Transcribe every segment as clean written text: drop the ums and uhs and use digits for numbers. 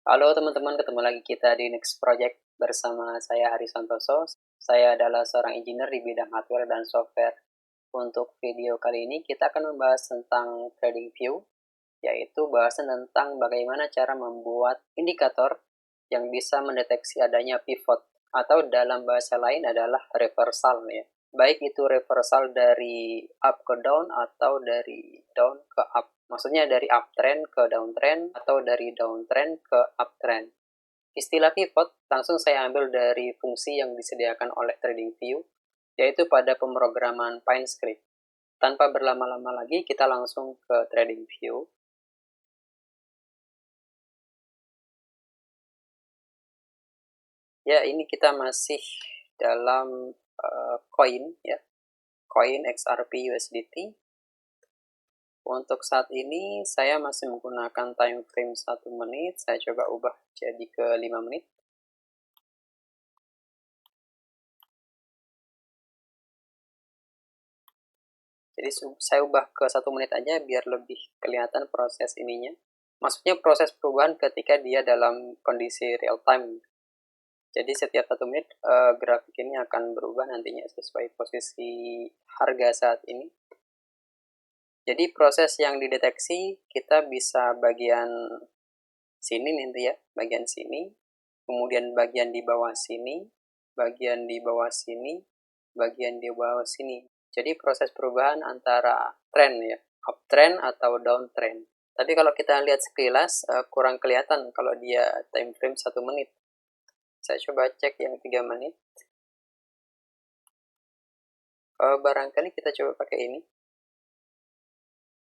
Halo teman-teman, ketemu lagi kita di Next Project bersama saya Hari Santoso. Saya adalah seorang engineer di bidang hardware dan software. Untuk video kali ini kita akan membahas tentang TradingView, yaitu bahasan tentang bagaimana cara membuat indikator yang bisa mendeteksi adanya pivot, atau dalam bahasa lain adalah reversal ya. Baik itu reversal dari up ke down atau dari down ke up. Maksudnya dari uptrend ke downtrend atau dari downtrend ke uptrend. Istilah pivot langsung saya ambil dari fungsi yang disediakan oleh TradingView, yaitu pada pemrograman PineScript. Tanpa berlama-lama lagi, kita langsung ke TradingView. Ya, ini kita masih dalam koin ya, koin XRP USDT. Untuk saat ini saya masih menggunakan time frame 1 menit. Saya coba ubah jadi ke 5 menit. Jadi saya ubah ke 1 menit aja biar lebih kelihatan proses ininya. Maksudnya proses perubahan ketika dia dalam kondisi real time. Jadi setiap 1 menit grafik ini akan berubah nantinya sesuai posisi harga saat ini. Jadi proses yang dideteksi kita bisa bagian sini nanti ya, bagian sini, kemudian bagian di bawah sini, bagian di bawah sini, bagian di bawah sini. Jadi proses perubahan antara trend ya, uptrend atau downtrend. Tapi kalau kita lihat sekilas kurang kelihatan kalau dia time frame 1 menit. Saya coba cek yang 3 menit. Barangkali kita coba pakai ini.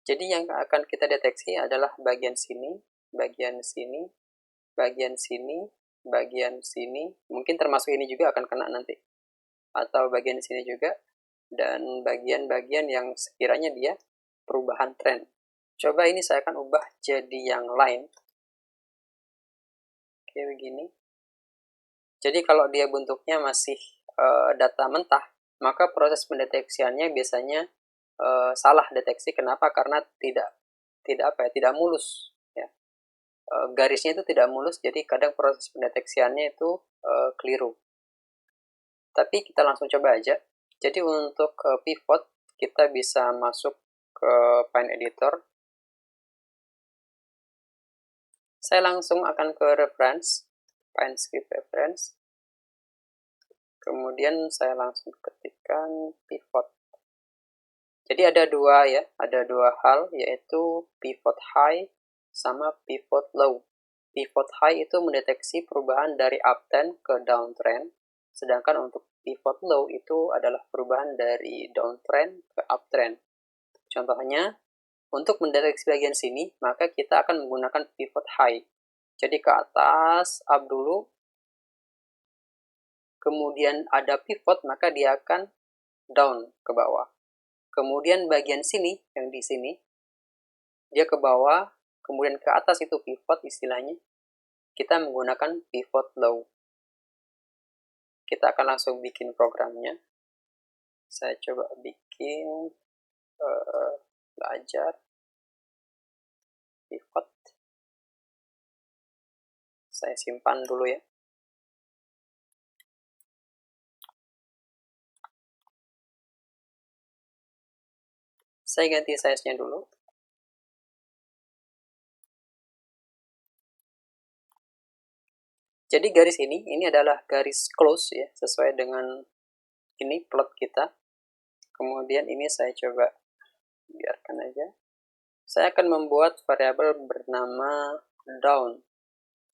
Jadi yang akan kita deteksi adalah bagian sini, bagian sini, bagian sini, bagian sini. Mungkin termasuk ini juga akan kena nanti. Atau bagian sini juga. Dan bagian-bagian yang sekiranya dia perubahan tren. Coba ini saya akan ubah jadi yang lain. Oke, begini. Jadi kalau dia bentuknya masih data mentah, maka proses pendeteksiannya biasanya salah deteksi. Kenapa? Karena tidak mulus ya. Garisnya itu tidak mulus, jadi kadang proses pendeteksiannya itu keliru. Tapi kita langsung coba aja. Jadi untuk pivot kita bisa masuk ke Pine Editor. Saya langsung akan ke reference, PineScript reference. Kemudian saya langsung ketikkan pivot. Jadi ada dua hal, yaitu pivot high sama pivot low. Pivot high itu mendeteksi perubahan dari uptrend ke downtrend, sedangkan untuk pivot low itu adalah perubahan dari downtrend ke uptrend. Contohnya, untuk mendeteksi bagian sini, maka kita akan menggunakan pivot high. Jadi ke atas, up dulu, kemudian ada pivot, maka dia akan down ke bawah. Kemudian bagian sini, yang di sini, dia ke bawah, kemudian ke atas itu pivot istilahnya. Kita menggunakan pivot low. Kita akan langsung bikin programnya. Saya coba bikin belajar pivot. Saya simpan dulu ya. Saya ganti size-nya dulu. Jadi garis ini adalah garis close ya, sesuai dengan ini plot kita. Kemudian ini saya coba biarkan aja. Saya akan membuat variabel bernama down.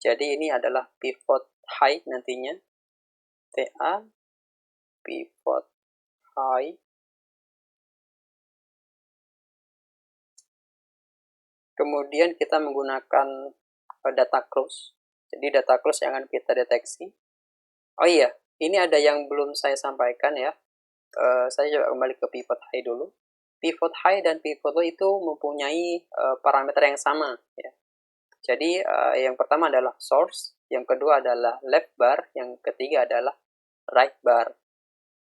Jadi ini adalah pivot high nantinya. TA pivot high. Kemudian kita menggunakan data close. Jadi data close yang akan kita deteksi. Oh iya, ini ada yang belum saya sampaikan ya. Saya coba kembali ke pivot high dulu. Pivot high dan pivot low itu mempunyai parameter yang sama ya. Jadi yang pertama adalah source, yang kedua adalah left bar, yang ketiga adalah right bar.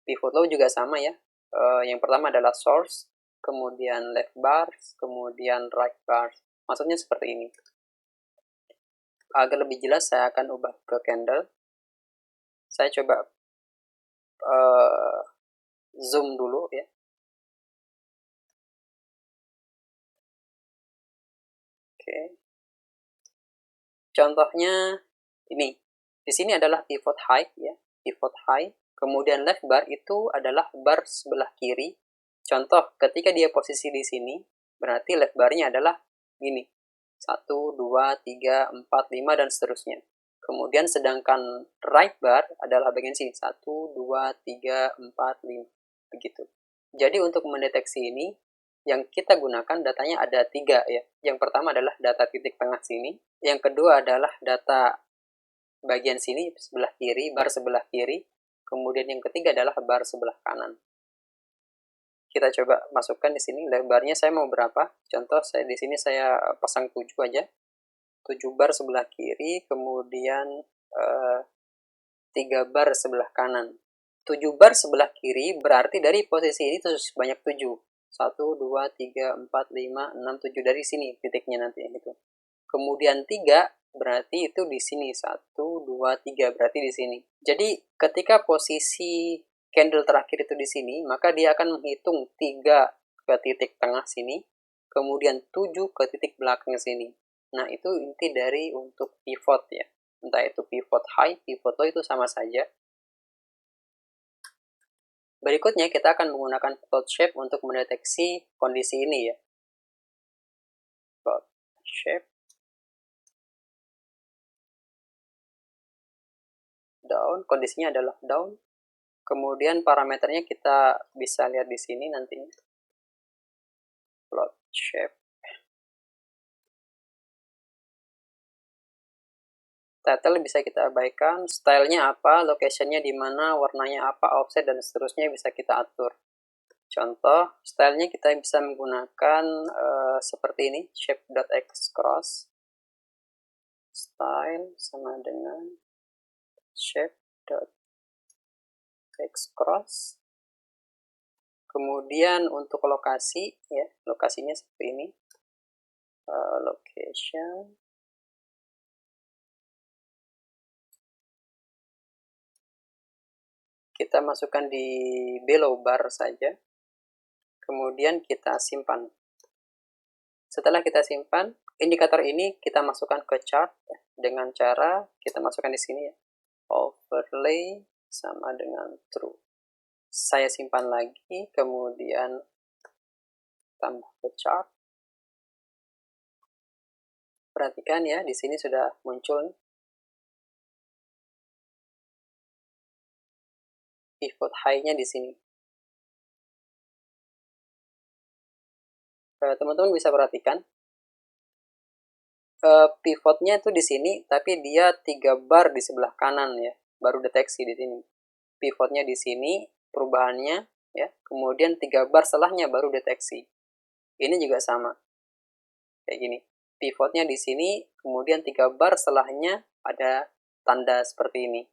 Pivot low juga sama ya. Yang pertama adalah source, kemudian left bar, kemudian right bar. Maksudnya seperti ini. agar lebih jelas saya akan ubah ke candle. Saya coba zoom dulu ya. Oke. Contohnya ini. Di sini adalah pivot high ya, pivot high. Kemudian left bar itu adalah bar sebelah kiri. Contoh, ketika dia posisi di sini, berarti left barnya adalah gini. 1, 2, 3, 4, 5, dan seterusnya. Kemudian sedangkan right bar adalah bagian sini. 1, 2, 3, 4, 5. Begitu. Jadi untuk mendeteksi ini, yang kita gunakan datanya ada 3 ya. Yang pertama adalah data titik tengah sini. Yang kedua adalah data bagian sini sebelah kiri, bar sebelah kiri. Kemudian yang ketiga adalah bar sebelah kanan. Kita coba masukkan di sini lebarnya saya mau berapa. Contoh saya di sini saya pasang 7 aja. 7 bar sebelah kiri, kemudian 3 bar sebelah kanan. 7 bar sebelah kiri berarti dari posisi ini terus banyak 7. 1, 2, 3, 4, 5, 6, 7 dari sini titiknya nanti gitu. Kemudian 3 berarti itu di sini. 1, 2, 3 berarti di sini. Jadi ketika posisi candle terakhir itu di sini, maka dia akan menghitung 3 ke titik tengah sini, kemudian 7 ke titik belakang sini. Nah, itu inti dari untuk pivot ya. Entah itu pivot high, pivot low, itu sama saja. Berikutnya kita akan menggunakan plot shape untuk mendeteksi kondisi ini ya. Plot shape. Down, kondisinya adalah down. Kemudian parameternya kita bisa lihat di sini nantinya. Plot shape. Title bisa kita abaikan, stylenya apa, locationnya di mana, warnanya apa, offset, dan seterusnya bisa kita atur. Contoh, stylenya kita bisa menggunakan seperti ini, shape.xcross. Style sama dengan shape.xcross. Kemudian untuk lokasi, ya, lokasinya seperti ini. Location. Kita masukkan di below bar saja. Kemudian kita simpan. Setelah kita simpan, indikator ini kita masukkan ke chart ya, dengan cara kita masukkan di sini ya. Overlay sama dengan true. Saya simpan lagi, kemudian tambah ke chart. Perhatikan ya, di sini sudah muncul pivot high-nya di sini. Teman-teman bisa perhatikan pivotnya itu di sini, tapi dia 3 bar di sebelah kanan ya, baru deteksi di sini. Pivotnya di sini, perubahannya ya, kemudian 3 bar setelahnya baru deteksi. Ini juga sama, kayak gini. Pivotnya di sini, kemudian 3 bar setelahnya ada tanda seperti ini.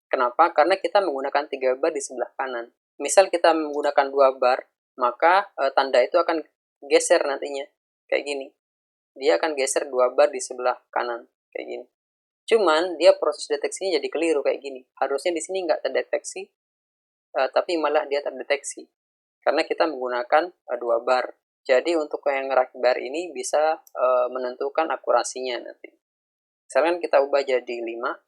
Kenapa? Karena kita menggunakan 3 bar di sebelah kanan. Misal kita menggunakan 2 bar, maka tanda itu akan geser nantinya, kayak gini. Dia akan geser 2 bar di sebelah kanan, kayak gini. Cuman dia proses deteksinya jadi keliru kayak gini. Harusnya di sini nggak terdeteksi, tapi malah dia terdeteksi. Karena kita menggunakan 2 bar. Jadi untuk yang ngerak bar ini bisa menentukan akurasinya nanti. Misalkan kita ubah jadi 5.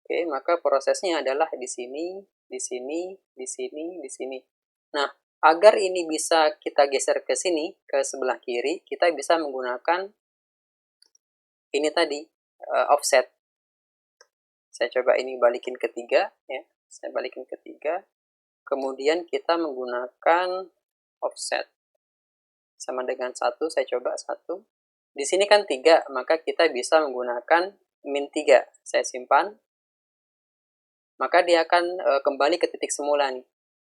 Oke, maka prosesnya adalah di sini, di sini, di sini, di sini. Nah, agar ini bisa kita geser ke sini, ke sebelah kiri, kita bisa menggunakan ini tadi, offset. Saya coba ini balikin ke 3, ya. Saya balikin ke 3. Kemudian kita menggunakan offset. Sama dengan 1, saya coba 1. Di sini kan 3, maka kita bisa menggunakan min 3. Saya simpan. Maka dia akan kembali ke titik semula nih.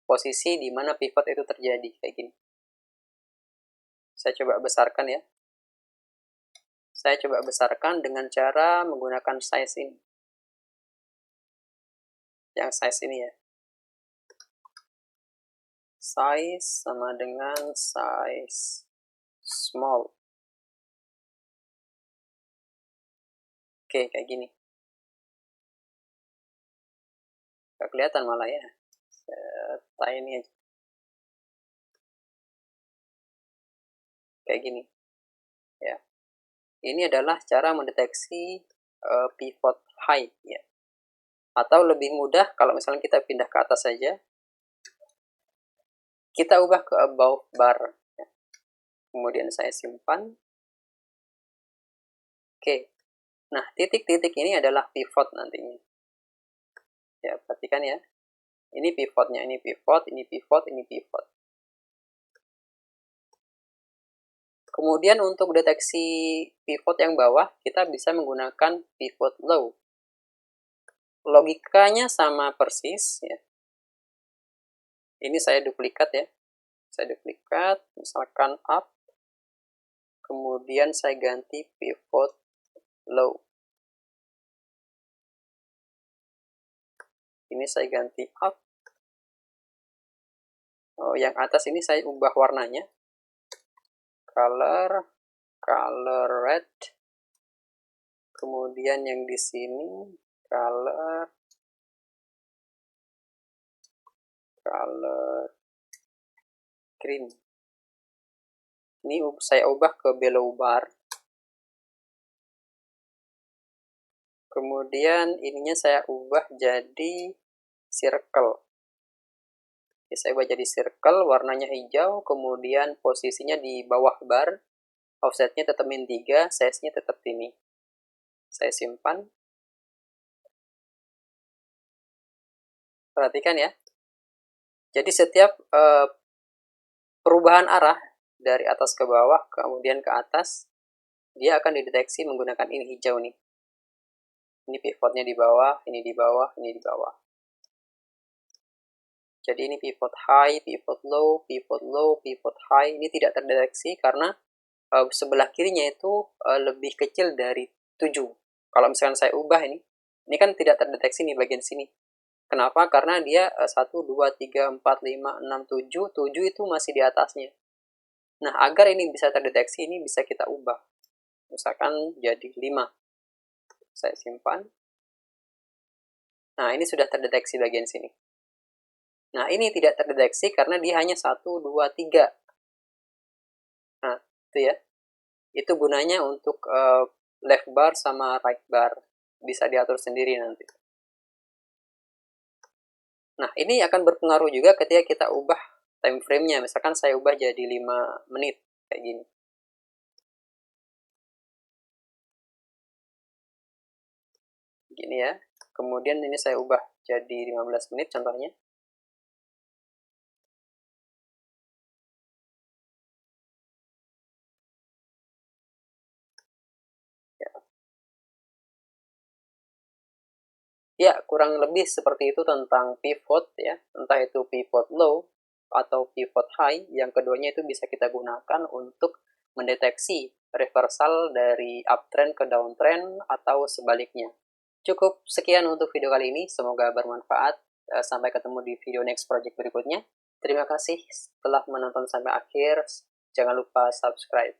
Posisi di mana pivot itu terjadi, kayak gini. Saya coba besarkan ya. Saya coba besarkan dengan cara menggunakan size ini. Yang size ini ya. Size sama dengan size small. Oke, kayak gini. Gak kelihatan malah ya. Ini aja. Kayak gini. Ya. Ini adalah cara mendeteksi pivot high ya. Atau lebih mudah kalau misalnya kita pindah ke atas saja. Kita ubah ke above bar. Ya. Kemudian saya simpan. Oke. Nah, titik-titik ini adalah pivot nantinya. Ya, perhatikan ya. Ini pivotnya, ini pivot, ini pivot, ini pivot. Kemudian untuk deteksi pivot yang bawah, kita bisa menggunakan pivot low. Logikanya sama persis ya. Ini saya duplikat ya. Saya duplikat, misalkan up. Kemudian saya ganti pivot low. Ini saya ganti up. Oh, yang atas ini saya ubah warnanya. Color red. Kemudian yang di sini color green. Ini saya ubah ke below bar. Kemudian ininya saya ubah jadi circle. Oke, saya ubah jadi circle, warnanya hijau, kemudian posisinya di bawah bar. Offsetnya tetap min 3, size-nya tetap ini. Saya simpan. Perhatikan ya. Jadi setiap perubahan arah dari atas ke bawah, kemudian ke atas, dia akan dideteksi menggunakan ini hijau nih. Ini pivotnya di bawah, ini di bawah, ini di bawah. Jadi ini pivot high, pivot low, pivot low, pivot high. Ini tidak terdeteksi karena sebelah kirinya itu lebih kecil dari 7. Kalau misalkan saya ubah ini kan tidak terdeteksi nih bagian sini. Kenapa? Karena dia 1, 2, 3, 4, 5, 6, 7. 7 itu masih di atasnya. Nah, agar ini bisa terdeteksi, ini bisa kita ubah. Misalkan jadi 5. Saya simpan. Nah, ini sudah terdeteksi bagian sini. Nah, ini tidak terdeteksi karena dia hanya 1, 2, 3. Nah, itu ya. Itu gunanya untuk left bar sama right bar. Bisa diatur sendiri nanti. Nah, ini akan berpengaruh juga ketika kita ubah time frame-nya. Misalkan saya ubah jadi 5 menit. Kayak gini. Gini ya. Kemudian ini saya ubah jadi 15 menit contohnya. Ya, kurang lebih seperti itu tentang pivot ya. Entah itu pivot low atau pivot high. Yang keduanya itu bisa kita gunakan untuk mendeteksi reversal dari uptrend ke downtrend atau sebaliknya. Cukup sekian untuk video kali ini. Semoga bermanfaat. Sampai ketemu di video next project berikutnya. Terima kasih telah menonton sampai akhir. Jangan lupa subscribe.